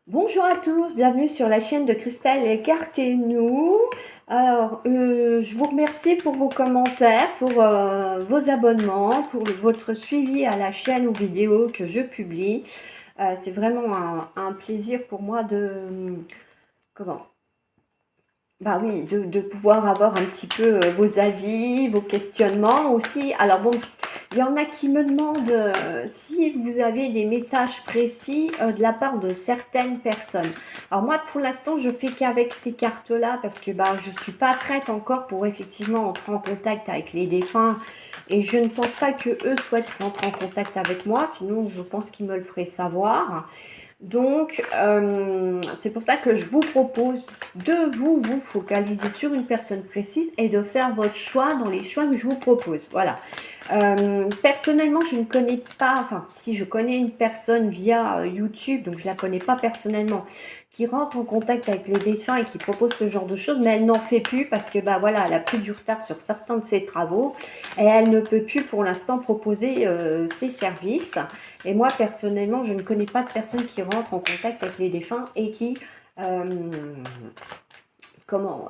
Bonjour à tous, bienvenue sur la chaîne de Christelle Écartez-nous. Alors, je vous remercie pour vos commentaires, pour vos abonnements, pour votre suivi à la chaîne ou vidéo que je publie. C'est vraiment un plaisir pour moi de, comment, bah oui, de pouvoir avoir un petit peu vos avis, vos questionnements aussi. Alors bon, il y en a qui me demandent si vous avez des messages précis de la part de certaines personnes. Alors moi, pour l'instant, je fais qu'avec ces cartes-là parce que bah, je ne suis pas prête encore pour effectivement entrer en contact avec les défunts et je ne pense pas que eux souhaitent rentrer en contact avec moi, sinon je pense qu'ils me le feraient savoir. Donc, c'est pour ça que je vous propose de vous focaliser sur une personne précise et de faire votre choix dans les choix que je vous propose. Voilà. Personnellement, je ne connais pas, enfin, si je connais une personne via YouTube, donc je la connais pas personnellement, qui rentre en contact avec les défunts et qui propose ce genre de choses, mais elle n'en fait plus parce que, bah voilà, elle a pris du retard sur certains de ses travaux et elle ne peut plus pour l'instant proposer ses services. Et moi, personnellement, je ne connais pas de personne qui rentre en contact avec les défunts et euh, comment,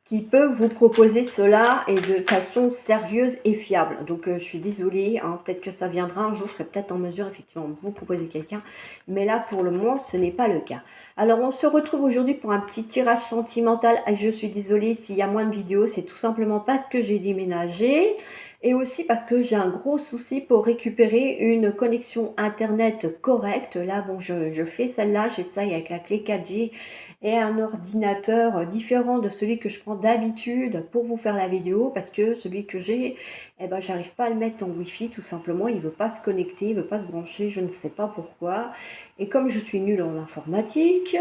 qui peut vous proposer cela et de façon sérieuse et fiable. Donc, je suis désolée, hein, peut-être que ça viendra un jour, je serai peut-être en mesure effectivement de vous proposer quelqu'un, mais là, pour le moment, ce n'est pas le cas. Alors, on se retrouve aujourd'hui pour un petit tirage sentimental. Ah, je suis désolée s'il y a moins de vidéos, c'est tout simplement parce que j'ai déménagé et aussi parce que j'ai un gros souci pour récupérer une connexion Internet correcte. Là, bon, je fais celle-là, j'essaye avec la clé 4G et un ordinateur différent de celui que je prends d'habitude pour vous faire la vidéo parce que celui que j'ai, eh ben, j'arrive pas à le mettre en Wi-Fi tout simplement. Il veut pas se connecter, il veut pas se brancher, je ne sais pas pourquoi. Et comme je suis nulle en informatique,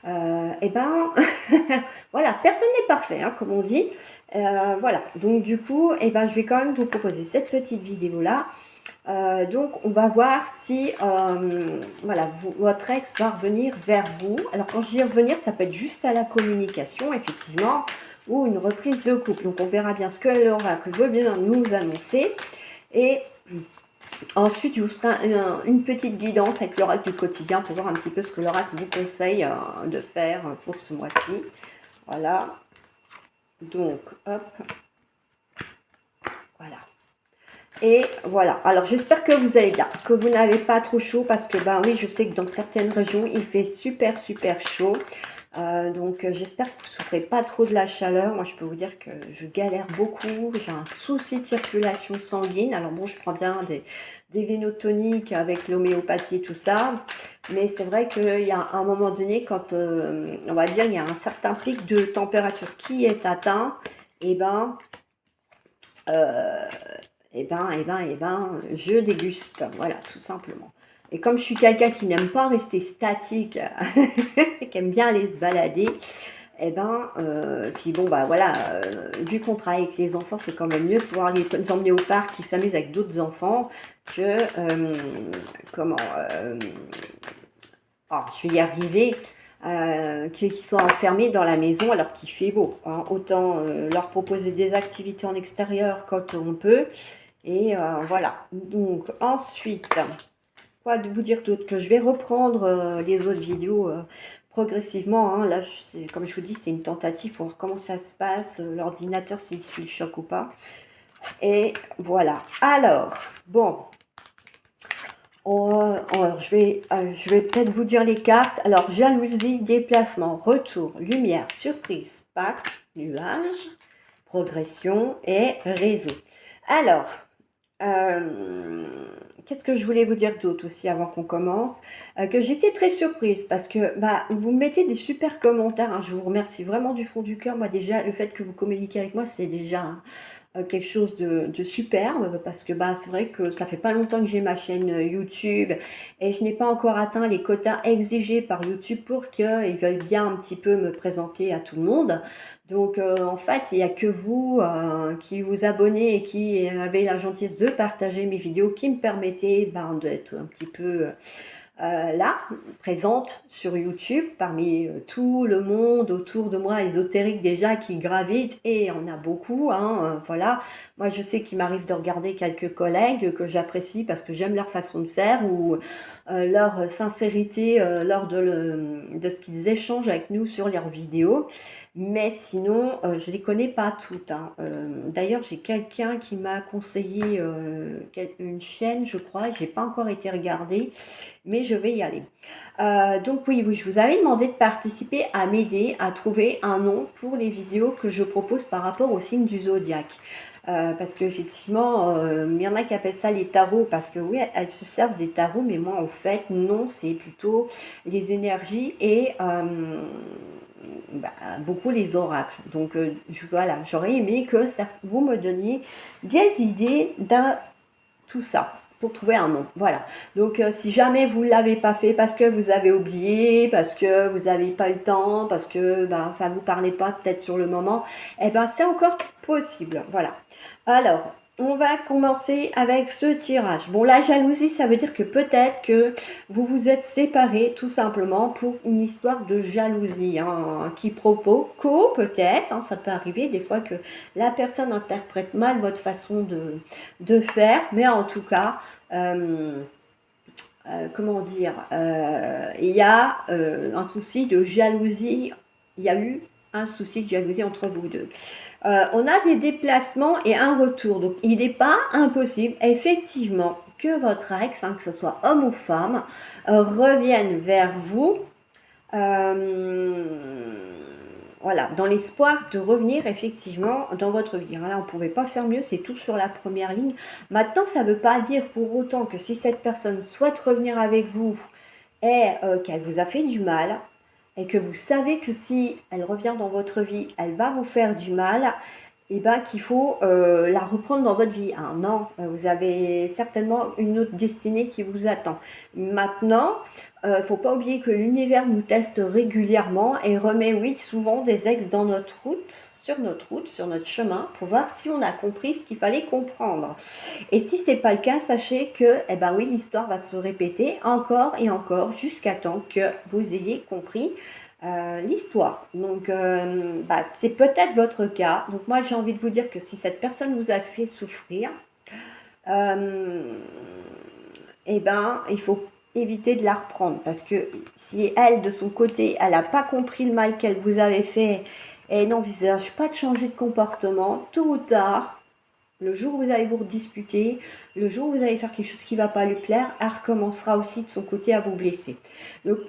eh ben, voilà, personne n'est parfait, hein, comme on dit. Voilà, donc du coup, eh ben, je vais quand même vous proposer cette petite vidéo-là. Donc, on va voir si voilà, votre ex va revenir vers vous. Alors, quand je dis revenir, ça peut être juste à la communication, effectivement, ou une reprise de couple. Donc, on verra bien ce que l'oracle veut bien nous annoncer. Et ensuite, je vous ferai une petite guidance avec l'oracle du quotidien pour voir un petit peu ce que l'oracle vous conseille de faire pour ce mois-ci. Voilà. Donc, hop, voilà. Et voilà, alors j'espère que vous allez bien, que vous n'avez pas trop chaud parce que ben oui, je sais que dans certaines régions, il fait super super chaud. Donc j'espère que vous ne souffrez pas trop de la chaleur. Moi, je peux vous dire que je galère beaucoup. J'ai un souci de circulation sanguine. Alors bon, je prends bien des vénotoniques avec l'homéopathie et tout ça. Mais c'est vrai qu'il y a un moment donné, quand on va dire, il y a un certain pic de température qui est atteint, et ben... euh, je déguste, voilà, tout simplement. Et comme je suis quelqu'un qui n'aime pas rester statique, qui aime bien aller se balader, puis bon, bah voilà, vu qu'on travaille avec les enfants, c'est quand même mieux de pouvoir les emmener au parc qui s'amusent avec d'autres enfants que, comment, je vais y arriver, qu'ils soient enfermés dans la maison alors qu'il fait beau, hein. Autant leur proposer des activités en extérieur quand on peut. Et voilà. Donc ensuite, quoi de vous dire d'autre? Que je vais reprendre les autres vidéos progressivement, hein. Là, comme je vous dis, c'est une tentative pour voir comment ça se passe, l'ordinateur, s'il suit le choc ou pas. Et voilà. Alors, bon, je vais peut-être vous dire les cartes. Alors, jalousie, déplacement, retour, lumière, surprise, pacte, nuage, progression et réseau. Alors, qu'est-ce que je voulais vous dire d'autre aussi avant qu'on commence? Que j'étais très surprise parce que bah, vous mettez des super commentaires, hein. Je vous remercie vraiment du fond du cœur. Moi déjà, le fait que vous communiquez avec moi, c'est déjà quelque chose de superbe parce que bah, c'est vrai que ça fait pas longtemps que j'ai ma chaîne YouTube et je n'ai pas encore atteint les quotas exigés par YouTube pour qu'ils veuillent bien un petit peu me présenter à tout le monde. Donc en fait, il n'y a que vous qui vous abonnez et qui avez la gentillesse de partager mes vidéos qui me permettaient ben, d'être un petit peu là, présente sur YouTube, parmi tout le monde autour de moi, ésotérique déjà, qui gravite, et on a beaucoup, hein, voilà. Moi, je sais qu'il m'arrive de regarder quelques collègues que j'apprécie parce que j'aime leur façon de faire ou leur sincérité lors de ce qu'ils échangent avec nous sur leurs vidéos. Mais sinon, je ne les connais pas toutes, hein. D'ailleurs, j'ai quelqu'un qui m'a conseillé une chaîne, je crois, je n'ai pas encore été regarder, mais je vais y aller. Donc oui, je vous avais demandé de participer à m'aider à trouver un nom pour les vidéos que je propose par rapport au signe du zodiaque. Parce qu'effectivement, il y en a qui appellent ça les tarots, parce que oui, elles se servent des tarots, mais moi en fait, non, c'est plutôt les énergies et beaucoup les oracles. Donc voilà, j'aurais aimé que vous me donniez des idées de tout ça pour trouver un nom. Voilà. Donc si jamais vous ne l'avez pas fait parce que vous avez oublié, parce que vous n'avez pas eu le temps, parce que ça ne vous parlait pas peut-être sur le moment, eh ben c'est encore possible. Voilà. Alors, on va commencer avec ce tirage. Bon, la jalousie, ça veut dire que peut-être que vous vous êtes séparés tout simplement pour une histoire de jalousie, hein, quiproquo peut-être, hein, ça peut arriver des fois que la personne interprète mal votre façon de faire, mais en tout cas, comment dire, il y a un souci de jalousie, il y a eu un souci de jalousie entre vous deux. On a des déplacements et un retour. Donc, il n'est pas impossible, effectivement, que votre ex, hein, que ce soit homme ou femme, revienne vers vous. Voilà, dans l'espoir de revenir effectivement dans votre vie. Là, on ne pouvait pas faire mieux, c'est tout sur la première ligne. Maintenant, ça ne veut pas dire pour autant que si cette personne souhaite revenir avec vous et qu'elle vous a fait du mal, et que vous savez que si elle revient dans votre vie, elle va vous faire du mal, et qu'il faut la reprendre dans votre vie. Ah, non, vous avez certainement une autre destinée qui vous attend. Maintenant, il ne faut pas oublier que l'univers nous teste régulièrement et remet, oui, souvent des ex dans notre route, sur notre chemin, pour voir si on a compris ce qu'il fallait comprendre. Et si ce n'est pas le cas, sachez que, oui, l'histoire va se répéter encore et encore jusqu'à temps que vous ayez compris l'histoire. Donc, c'est peut-être votre cas. Donc, moi, j'ai envie de vous dire que si cette personne vous a fait souffrir, il faut éviter de la reprendre. Parce que si elle, de son côté, elle n'a pas compris le mal qu'elle vous avait fait et n'envisage pas de changer de comportement, tôt ou tard, le jour où vous allez vous redisputer, le jour où vous allez faire quelque chose qui ne va pas lui plaire, elle recommencera aussi de son côté à vous blesser. Donc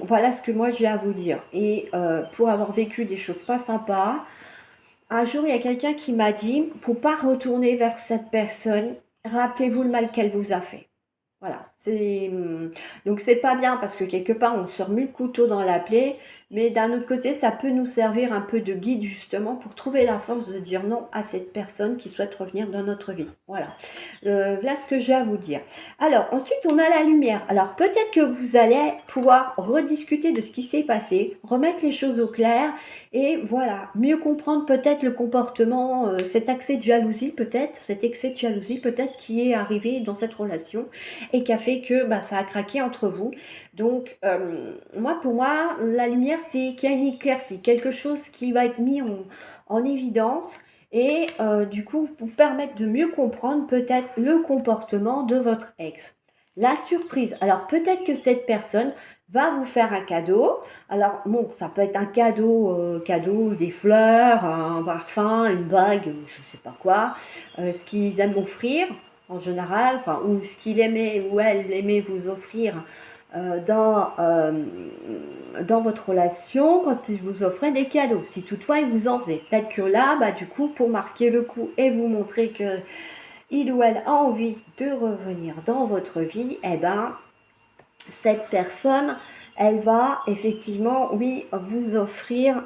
voilà ce que moi j'ai à vous dire. Et pour avoir vécu des choses pas sympas, un jour il y a quelqu'un qui m'a dit, pour ne pas retourner vers cette personne, rappelez-vous le mal qu'elle vous a fait. Voilà, donc c'est pas bien parce que quelque part on se remet le couteau dans la plaie, mais d'un autre côté ça peut nous servir un peu de guide justement pour trouver la force de dire non à cette personne qui souhaite revenir dans notre vie. Voilà, voilà ce que j'ai à vous dire. Alors ensuite on a la lumière. Alors peut-être que vous allez pouvoir rediscuter de ce qui s'est passé, remettre les choses au clair et voilà, mieux comprendre peut-être le comportement, cet accès de jalousie peut-être, cet excès de jalousie peut-être qui est arrivé dans cette relation et qui a fait que ça a craqué entre vous. Donc, pour moi, la lumière, c'est qu'il y a une éclaircie, quelque chose qui va être mis en évidence et du coup, vous permettre de mieux comprendre peut-être le comportement de votre ex. La surprise. Alors, peut-être que cette personne va vous faire un cadeau. Alors, bon, ça peut être un cadeau, des fleurs, un parfum, une bague, je ne sais pas quoi, ce qu'ils aiment offrir en général, ou ce qu'il aimait ou elle aimait vous offrir dans votre relation quand il vous offrait des cadeaux, si toutefois il vous en faisait. Peut-être que là, du coup, pour marquer le coup et vous montrer que il ou elle a envie de revenir dans votre vie, cette personne, elle va effectivement, oui, vous offrir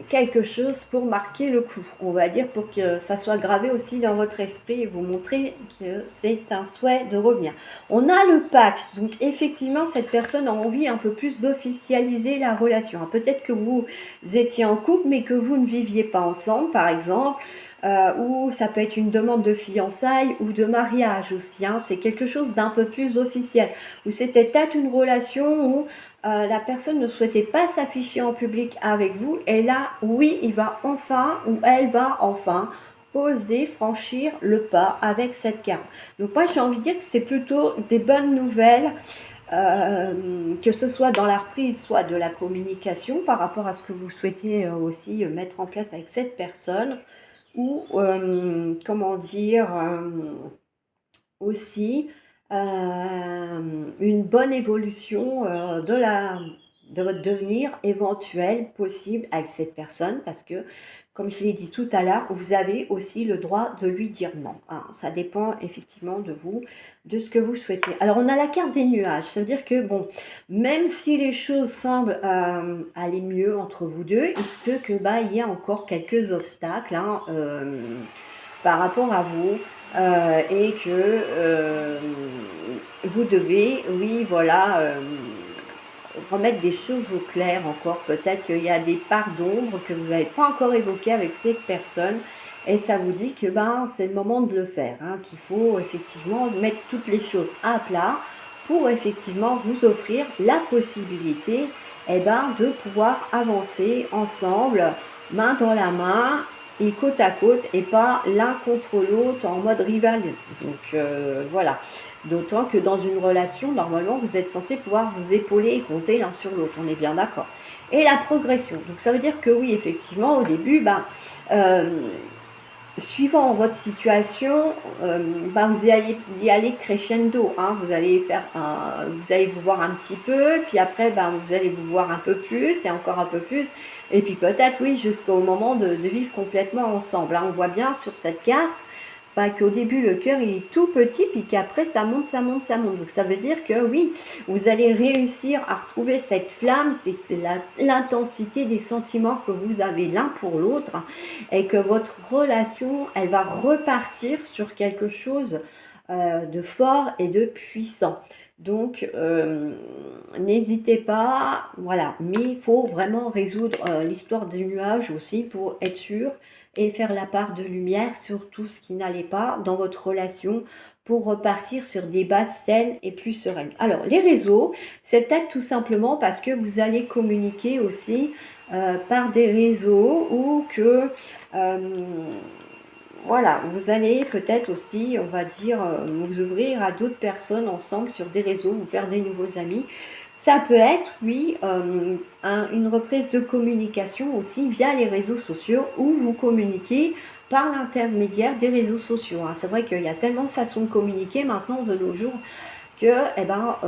quelque chose pour marquer le coup, on va dire, pour que ça soit gravé aussi dans votre esprit et vous montrer que c'est un souhait de revenir. On a le pacte, donc effectivement cette personne a envie un peu plus d'officialiser la relation. Peut-être que vous étiez en couple mais que vous ne viviez pas ensemble par exemple, ou ça peut être une demande de fiançailles ou de mariage aussi, hein. C'est quelque chose d'un peu plus officiel. Ou c'était peut-être une relation où la personne ne souhaitait pas s'afficher en public avec vous. Et là, oui, il va enfin ou elle va enfin oser franchir le pas avec cette carte. Donc moi, j'ai envie de dire que c'est plutôt des bonnes nouvelles, que ce soit dans la reprise, soit de la communication par rapport à ce que vous souhaitez aussi mettre en place avec cette personne, ou comment dire, aussi une bonne évolution de votre devenir éventuel, possible avec cette personne, parce que, comme je l'ai dit tout à l'heure, vous avez aussi le droit de lui dire non, hein. Ça dépend effectivement de vous, de ce que vous souhaitez. Alors, on a la carte des nuages, ça veut dire que, bon, même si les choses semblent aller mieux entre vous deux, il se peut que, bah, il y ait encore quelques obstacles, hein, par rapport à vous, et que vous devez, oui, voilà, remettre des choses au clair encore. Peut-être qu'il y a des parts d'ombre que vous n'avez pas encore évoquées avec cette personne, et ça vous dit que ben, c'est le moment de le faire, hein, qu'il faut effectivement mettre toutes les choses à plat pour effectivement vous offrir la possibilité, eh ben, de pouvoir avancer ensemble, main dans la main, et côte à côte, et pas l'un contre l'autre en mode rival. Donc voilà. D'autant que dans une relation, normalement, vous êtes censé pouvoir vous épauler et compter l'un sur l'autre. On est bien d'accord. Et la progression. Donc ça veut dire que oui, effectivement, au début, ben, suivant votre situation, ben, vous allez y aller crescendo, hein. Vous allez vous voir un petit peu, puis après, ben, vous allez vous voir un peu plus et encore un peu plus, et puis peut-être, oui, jusqu'au moment de vivre complètement ensemble, hein. On voit bien sur cette carte, bah, qu'au début le cœur il est tout petit, puis qu'après ça monte, ça monte, ça monte. Donc ça veut dire que oui, vous allez réussir à retrouver cette flamme, c'est l'intensité des sentiments que vous avez l'un pour l'autre, et que votre relation, elle va repartir sur quelque chose de fort et de puissant. Donc, n'hésitez pas, voilà, mais il faut vraiment résoudre l'histoire des nuages aussi pour être sûr, et faire la part de lumière sur tout ce qui n'allait pas dans votre relation pour repartir sur des bases saines et plus sereines. Alors, les réseaux, c'est peut-être tout simplement parce que vous allez communiquer aussi par des réseaux, ou que voilà, vous allez peut-être aussi, on va dire, vous ouvrir à d'autres personnes ensemble sur des réseaux, vous faire des nouveaux amis. Ça peut être, oui, une reprise de communication aussi via les réseaux sociaux, où vous communiquez par l'intermédiaire des réseaux sociaux, hein. C'est vrai qu'il y a tellement de façons de communiquer maintenant de nos jours que, eh ben,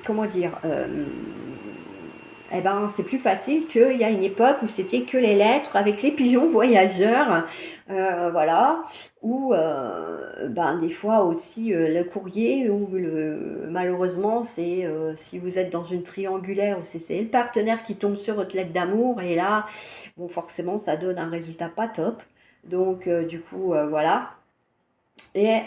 comment dire, eh ben, c'est plus facile qu'il y a une époque où c'était que les lettres avec les pigeons voyageurs, voilà, ou ben, des fois aussi le courrier, ou malheureusement, c'est si vous êtes dans une triangulaire, où c'est le partenaire qui tombe sur votre lettre d'amour, et là, bon, forcément, ça donne un résultat pas top. Donc, du coup, voilà. Et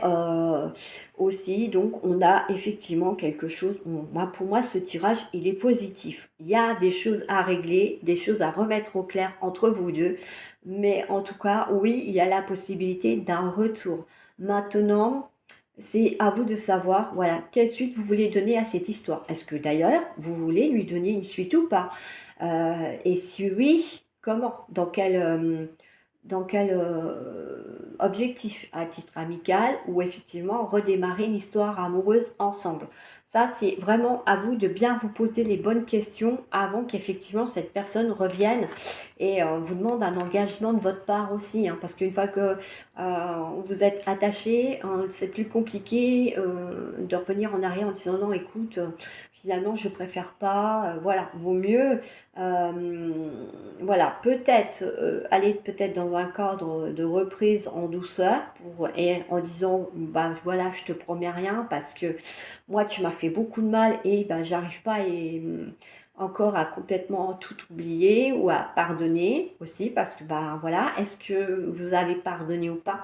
aussi, donc, on a effectivement quelque chose. Moi, pour moi, ce tirage, il est positif. Il y a des choses à régler, des choses à remettre au clair entre vous deux. Mais en tout cas, oui, il y a la possibilité d'un retour. Maintenant, c'est à vous de savoir, voilà, quelle suite vous voulez donner à cette histoire. Est-ce que d'ailleurs, vous voulez lui donner une suite ou pas? Et si oui, comment? Dans quel objectif? À titre amical, ou effectivement redémarrer l'histoire amoureuse ensemble? Ça, c'est vraiment à vous de bien vous poser les bonnes questions avant qu'effectivement cette personne revienne, et on vous demande un engagement de votre part aussi, hein, parce qu'une fois que vous êtes attaché, c'est plus compliqué de revenir en arrière en disant non, écoute, finalement je préfère pas, voilà, vaut mieux voilà, peut-être aller peut-être dans un cadre de reprise en douceur, et en disant bah voilà, je te promets rien, parce que moi tu m'as fait beaucoup de mal, et bah j'arrive pas encore à complètement tout oublier, ou à pardonner aussi, parce que bah voilà, est-ce que vous avez pardonné ou pas?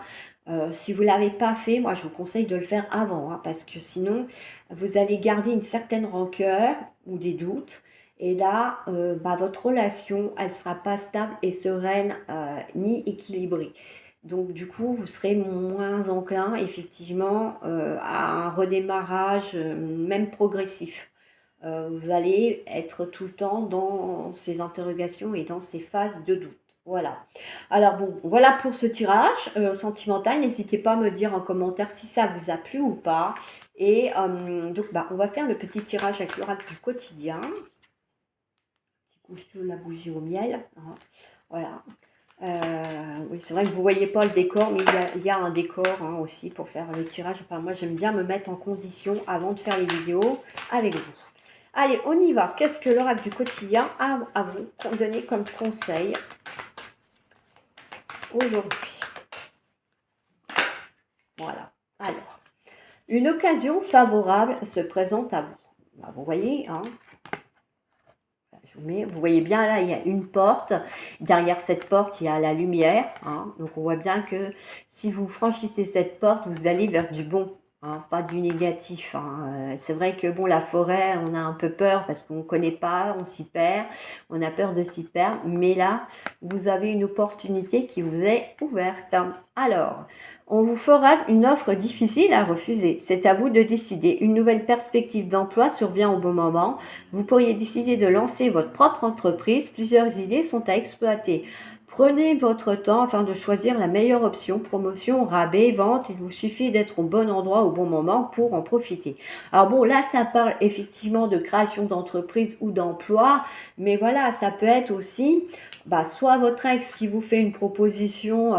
Si vous ne l'avez pas fait, moi je vous conseille de le faire avant, hein, parce que sinon vous allez garder une certaine rancœur ou des doutes, et là, bah, votre relation, elle ne sera pas stable et sereine, ni équilibrée. Donc du coup, vous serez moins enclin effectivement, à un redémarrage, même progressif. Vous allez être tout le temps dans ces interrogations et dans ces phases de doute. Voilà. Alors bon, voilà pour ce tirage sentimental. N'hésitez pas à me dire en commentaire si ça vous a plu ou pas. Et donc, bah, on va faire le petit tirage avec l'oracle du quotidien. Petit coup sur la bougie au miel, hein. Voilà. Oui, c'est vrai que vous ne voyez pas le décor, mais il y a un décor, hein, aussi pour faire le tirage. Enfin, moi, j'aime bien me mettre en condition avant de faire les vidéos avec vous. Allez, on y va. Qu'est-ce que l'oracle du quotidien a à vous donner comme conseil aujourd'hui? Voilà. Alors, une occasion favorable se présente à vous. Bah, vous voyez, hein, vous voyez bien là, il y a une porte. Derrière cette porte, il y a la lumière, hein. Donc on voit bien que si vous franchissez cette porte, vous allez vers du bon, hein, pas du négatif, hein. C'est vrai que bon, la forêt, on a un peu peur parce qu'on ne connaît pas, on s'y perd, on a peur de s'y perdre. Mais là, vous avez une opportunité qui vous est ouverte. Alors, on vous fera une offre difficile à refuser. C'est à vous de décider. Une nouvelle perspective d'emploi survient au bon moment. Vous pourriez décider de lancer votre propre entreprise. Plusieurs idées sont à exploiter. Prenez votre temps afin de choisir la meilleure option. Promotion, rabais, vente. Il vous suffit d'être au bon endroit au bon moment pour en profiter. Alors bon, là, ça parle effectivement de création d'entreprise ou d'emploi. Mais voilà, ça peut être aussi bah, soit votre ex qui vous fait une proposition,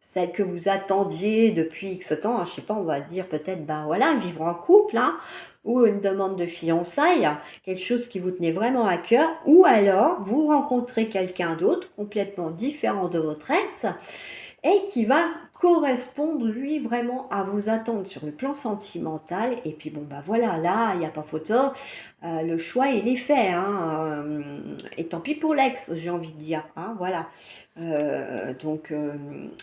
celle que vous attendiez depuis X temps, hein, je sais pas, on va dire peut-être, bah voilà, vivre en couple, hein, ou une demande de fiançailles, quelque chose qui vous tenait vraiment à cœur, ou alors vous rencontrez quelqu'un d'autre complètement différent de votre ex et qui va correspondre lui vraiment à vos attentes sur le plan sentimental. Et puis bon bah voilà, là il n'y a pas photo, le choix il est fait, hein, et tant pis pour l'ex, j'ai envie de dire, hein, voilà. Donc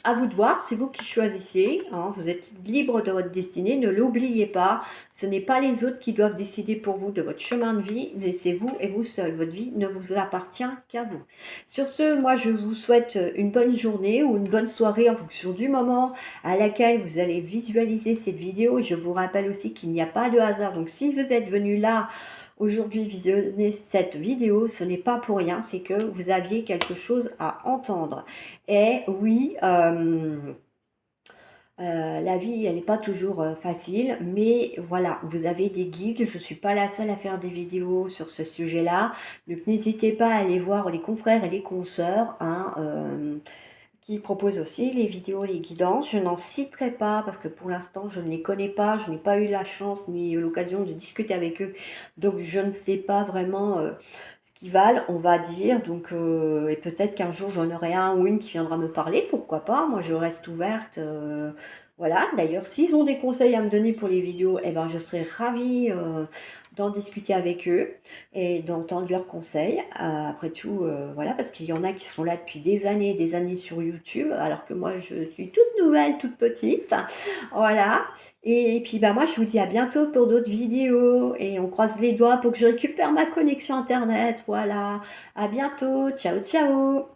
à vous de voir, c'est vous qui choisissez, hein, vous êtes libre de votre destinée, ne l'oubliez pas, ce n'est pas les autres qui doivent décider pour vous de votre chemin de vie, mais c'est vous et vous seul, votre vie ne vous appartient qu'à vous. Sur ce, moi je vous souhaite une bonne journée ou une bonne soirée en fonction du moment à laquelle vous allez visualiser cette vidéo. Je vous rappelle aussi qu'il n'y a pas de hasard, donc si vous êtes venu là aujourd'hui visionner cette vidéo, ce n'est pas pour rien, c'est que vous aviez quelque chose à entendre. Et oui, la vie, elle n'est pas toujours facile, mais voilà, vous avez des guides. Je ne suis pas la seule à faire des vidéos sur ce sujet-là. Donc n'hésitez pas à aller voir les confrères et les consoeurs, hein, qui proposent aussi les vidéos, les guidances. Je n'en citerai pas parce que pour l'instant, je ne les connais pas. Je n'ai pas eu la chance ni l'occasion de discuter avec eux. Donc je ne sais pas vraiment ce qu'ils valent, on va dire. Donc, et peut-être qu'un jour, j'en aurai un ou une qui viendra me parler. Pourquoi pas? Moi, je reste ouverte. Voilà, d'ailleurs, s'ils ont des conseils à me donner pour les vidéos, eh ben, je serais ravie d'en discuter avec eux et d'entendre leurs conseils. Après tout, voilà, parce qu'il y en a qui sont là depuis des années sur YouTube, alors que moi, je suis toute nouvelle, toute petite. Voilà. Et puis, bah, moi, je vous dis à bientôt pour d'autres vidéos et on croise les doigts pour que je récupère ma connexion Internet. Voilà. À bientôt. Ciao, ciao.